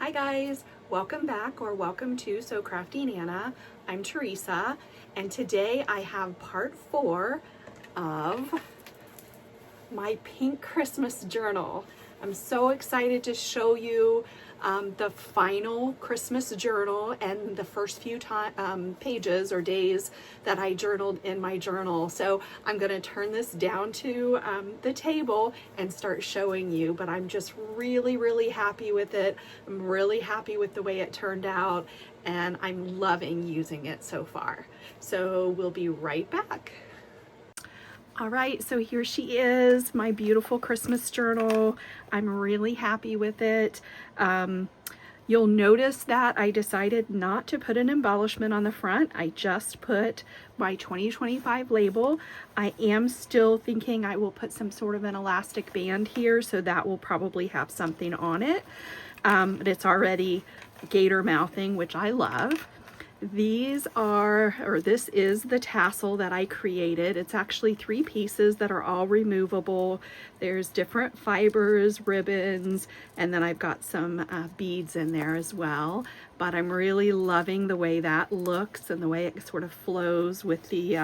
Hi guys, welcome back or welcome to So Crafty Nana. I'm Teresa and today I have part 4 of my pink Christmas journal. I'm so excited to show you the final Christmas journal and the first few pages or days that I journaled in my journal. So I'm going to turn this down to the table and start showing you, but I'm just really happy with it. I'm really happy with the way it turned out and I'm loving using it so far. So we'll be right back. All right, so here she is, my beautiful Christmas journal. I'm really happy with it. You'll notice that I decided not to put an embellishment on the front. I just put my 2025 label. I am still thinking I will put some sort of an elastic band here, so that will probably have something on it. But it's already gator mouthing, which I love. This is the tassel that I created. It's actually 3 pieces that are all removable. There's different fibers, ribbons, and then I've got some beads in there as well. But I'm really loving the way that looks and the way it sort of flows with the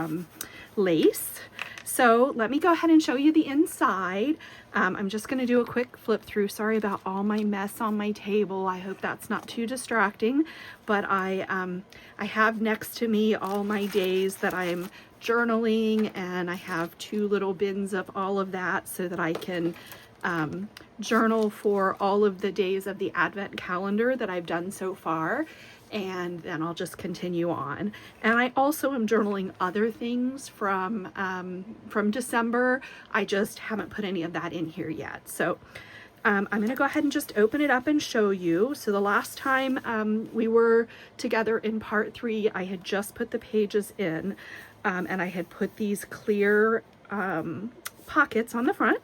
lace. So let me go ahead and show you the inside. I'm just going to do a quick flip through. Sorry about all my mess on my table. I hope that's not too distracting, but I have next to me all my days that I'm journaling, and I have 2 little bins of all of that so that I can journal for all of the days of the Advent calendar that I've done so far. And then I'll just continue on. And I also am journaling other things from December. I just haven't put any of that in here yet. So I'm gonna go ahead and just open it up and show you. So the last time we were together in part 3, I had just put the pages in and I had put these clear pockets on the front.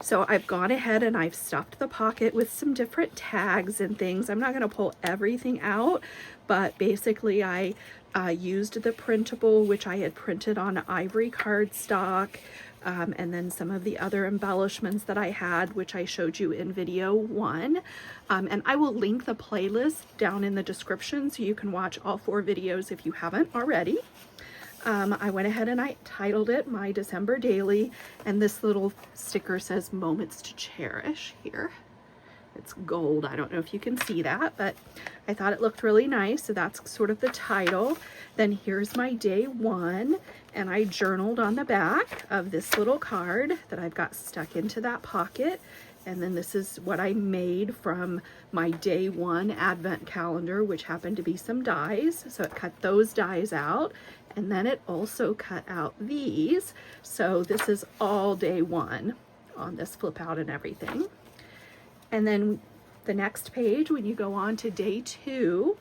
So I've gone ahead and I've stuffed the pocket with some different tags and things. I'm not going to pull everything out, but basically I used the printable, which I had printed on ivory cardstock, and then some of the other embellishments that I had, which I showed you in video 1. And I will link the playlist down in the description so you can watch all 4 videos if you haven't already. I went ahead and I titled it My December Daily, and this little sticker says Moments to Cherish here. It's gold. I don't know if you can see that, but I thought it looked really nice, so that's sort of the title. Then here's my day 1, and I journaled on the back of this little card that I've got stuck into that pocket. And then this is what I made from my day 1 Advent calendar, which happened to be some dies. So it cut those dies out. And then it also cut out these. So this is all day 1 on this flip out and everything. And then the next page, when you go on to day 2,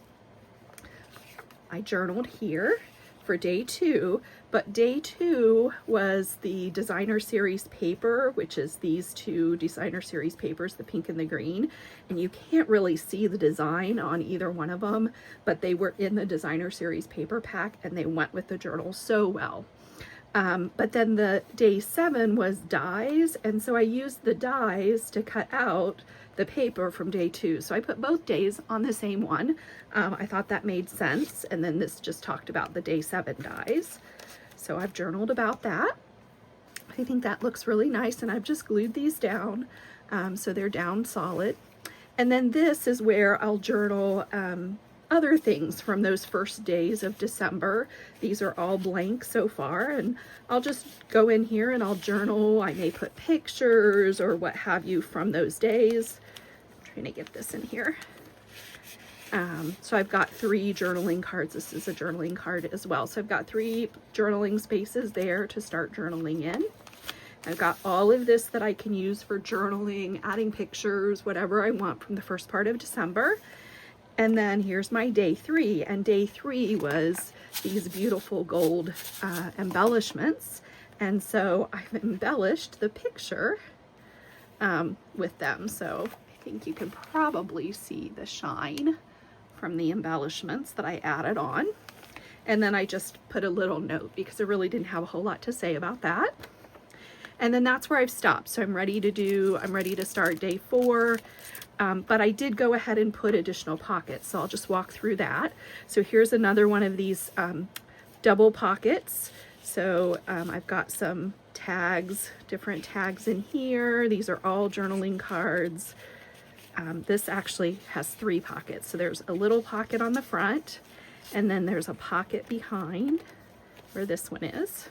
I journaled here for day 2, but day 2 was the designer series paper, which is these 2 designer series papers, the pink and the green, and you can't really see the design on either one of them, but they were in the designer series paper pack and they went with the journal so well. But then the day 7 was dies, and so I used the dies to cut out the paper from day 2. So I put both days on the same one. I thought that made sense, and then this just talked about the day 7 dies. So I've journaled about that. I think that looks really nice, and I've just glued these down so they're down solid. And then this is where I'll journal other things from those first days of December. These are all blank so far, and I'll just go in here and I'll journal. I may put pictures or what have you from those days. I'm trying to get this in here. So I've got 3 journaling cards. This is a journaling card as well. So I've got 3 journaling spaces there to start journaling in. I've got all of this that I can use for journaling, adding pictures, whatever I want from the first part of December. And then here's my day 3, and day 3 was these beautiful gold embellishments. And so I've embellished the picture with them. So I think you can probably see the shine from the embellishments that I added on. And then I just put a little note because I really didn't have a whole lot to say about that. And then that's where I've stopped. So I'm ready to start day 4. but I did go ahead and put additional pockets, so I'll just walk through that. So here's another one of these double pockets. So I've got some tags, different tags in here. These are all journaling cards. This actually has 3 pockets. So there's a little pocket on the front, and then there's a pocket behind where this one is.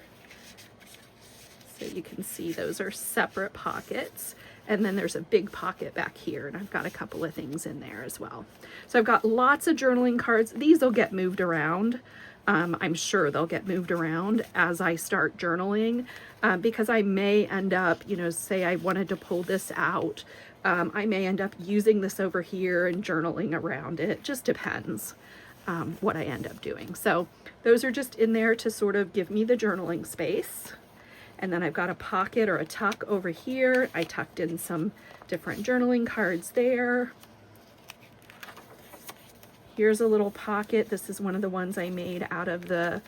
So you can see those are separate pockets. And then there's a big pocket back here, and I've got a couple of things in there as well. So I've got lots of journaling cards. These will get moved around. I'm sure they'll get moved around as I start journaling, because I may end up, you know, say I wanted to pull this out. I may end up using this over here and journaling around it. It just depends what I end up doing. So those are just in there to sort of give me the journaling space. And then I've got a pocket or a tuck over here. I tucked in some different journaling cards there. Here's a little pocket. This is one of the ones I made out of the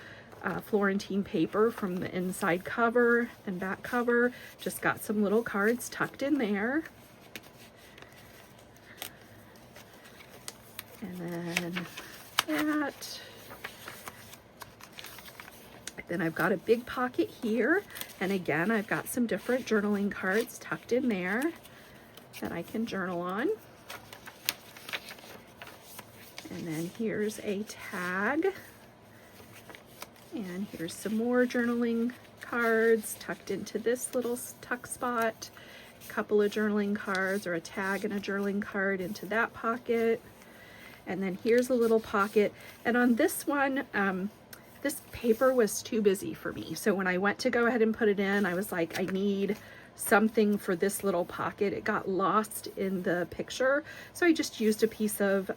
Florentine paper from the inside cover and back cover. Just got some little cards tucked in there. And then that. Then I've got a big pocket here, and again I've got some different journaling cards tucked in there that I can journal on. And then here's a tag, and here's some more journaling cards tucked into this little tuck spot. A couple of journaling cards, or a tag and a journaling card into that pocket. And then here's a little pocket, and on this one, this paper was too busy for me. So when I went to go ahead and put it in, I was like, I need something for this little pocket. It got lost in the picture. So I just used a piece of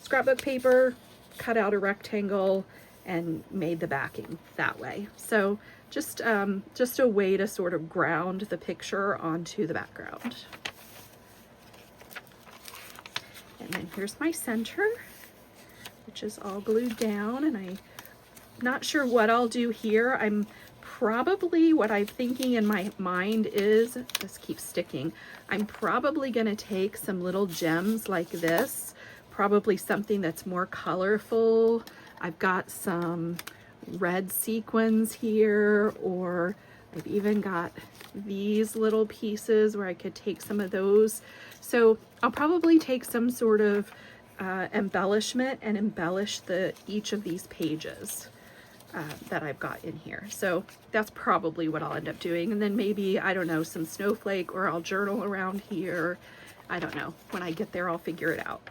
scrapbook paper, cut out a rectangle, and made the backing that way. So just a way to sort of ground the picture onto the background. And then here's my center, which is all glued down, and I'm not sure what I'll do here. I'm probably, what I'm thinking in my mind is, this keeps sticking, I'm probably going to take some little gems like this, probably something that's more colorful. I've got some red sequins here, or I've even got these little pieces where I could take some of those. So I'll probably take some sort of embellishment and embellish each of these pages that I've got in here. So that's probably what I'll end up doing. And then maybe, I don't know, some snowflake, or I'll journal around here. I don't know. When I get there, I'll figure it out.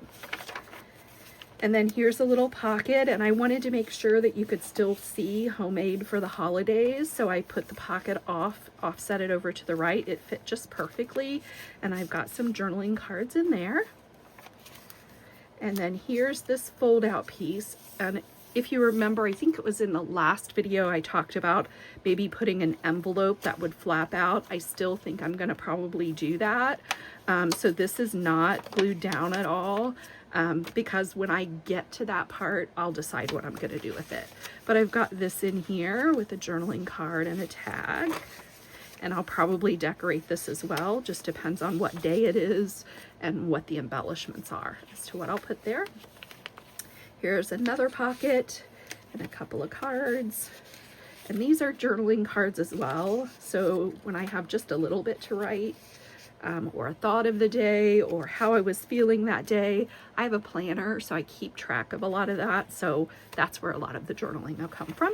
And then here's a little pocket, and I wanted to make sure that you could still see homemade for the holidays. So I put the pocket offset it over to the right. It fit just perfectly. And I've got some journaling cards in there. And then here's this fold out piece. And if you remember, I think it was in the last video I talked about maybe putting an envelope that would flap out. I still think I'm gonna probably do that. So this is not glued down at all, because when I get to that part, I'll decide what I'm gonna do with it. But I've got this in here with a journaling card and a tag. And I'll probably decorate this as well. Just depends on what day it is and what the embellishments are as to what I'll put there. Here's another pocket and a couple of cards. And these are journaling cards as well. So when I have just a little bit to write, or a thought of the day, or how I was feeling that day, I have a planner, so I keep track of a lot of that. So that's where a lot of the journaling will come from.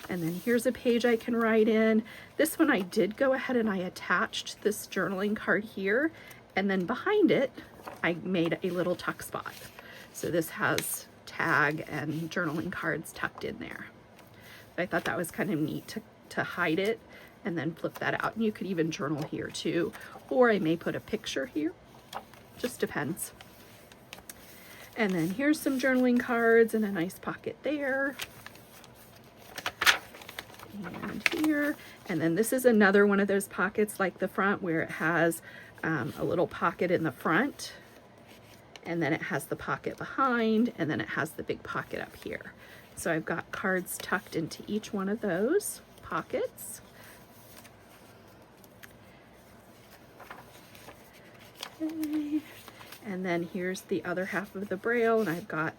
And then here's a page I can write in. This one I did go ahead and I attached this journaling card here, and then behind it, I made a little tuck spot. So this has tag and journaling cards tucked in there. I thought that was kind of neat to hide it and then flip that out. And you could even journal here too, or I may put a picture here, just depends. And then here's some journaling cards and a nice pocket there. And here, and then this is another one of those pockets like the front, where it has a little pocket in the front, and then it has the pocket behind, and then it has the big pocket up here. So I've got cards tucked into each one of those pockets. Okay. And then here's the other half of the Braille, and I've got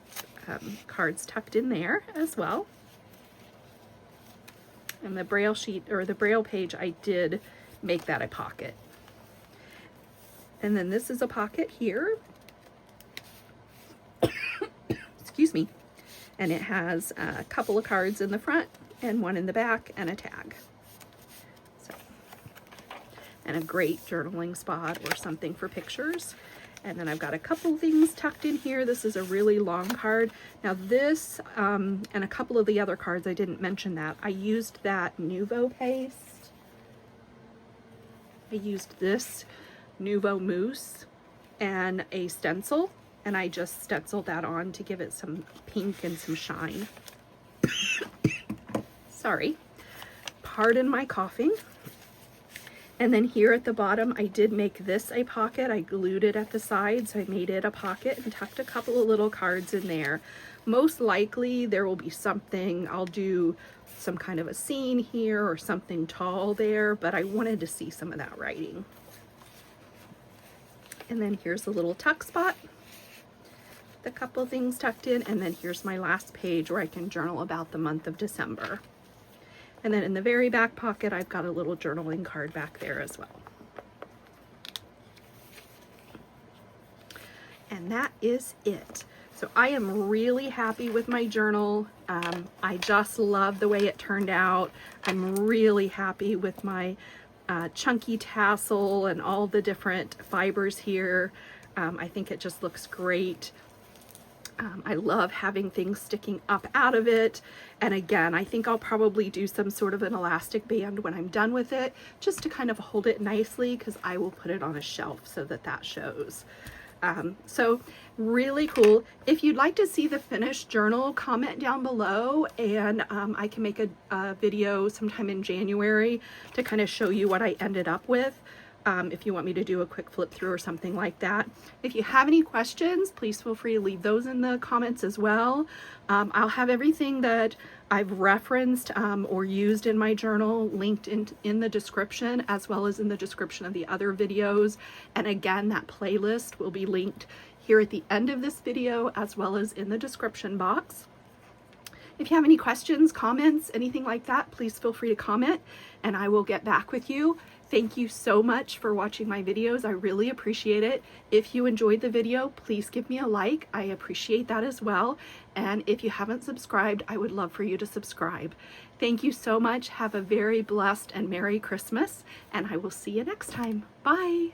cards tucked in there as well. And the Braille sheet, or the Braille page, I did make that a pocket. And then this is a pocket here. Excuse me. And it has a couple of cards in the front and one in the back and a tag. So, and a great journaling spot or something for pictures. And then I've got a couple things tucked in here. This is a really long card. Now this, and a couple of the other cards, I didn't mention that. I used that Nuvo paste. I used this Nuvo mousse and a stencil, and I just stenciled that on to give it some pink and some shine. Sorry. Pardon my coughing. And then here at the bottom, I did make this a pocket. I glued it at the side, so I made it a pocket and tucked a couple of little cards in there. Most likely there will be something, I'll do some kind of a scene here or something tall there, but I wanted to see some of that writing. And then here's a little tuck spot, a couple things tucked in, and then here's my last page where I can journal about the month of December. And then in the very back pocket, I've got a little journaling card back there as well. And that is it. So I am really happy with my journal. I just love the way it turned out. I'm really happy with my chunky tassel and all the different fibers here. I think it just looks great. I love having things sticking up out of it. And again, I think I'll probably do some sort of an elastic band when I'm done with it, just to kind of hold it nicely, because I will put it on a shelf so that that shows. So really cool. If you'd like to see the finished journal, comment down below, and I can make a video sometime in January to kind of show you what I ended up with. If you want me to do a quick flip through or something like that. If you have any questions, please feel free to leave those in the comments as well. I'll have everything that I've referenced or used in my journal linked in the description, as well as in the description of the other videos. And again, that playlist will be linked here at the end of this video, as well as in the description box. If you have any questions, comments, anything like that, please feel free to comment and I will get back with you. Thank you so much for watching my videos. I really appreciate it. If you enjoyed the video, please give me a like. I appreciate that as well. And if you haven't subscribed, I would love for you to subscribe. Thank you so much. Have a very blessed and Merry Christmas, and I will see you next time. Bye.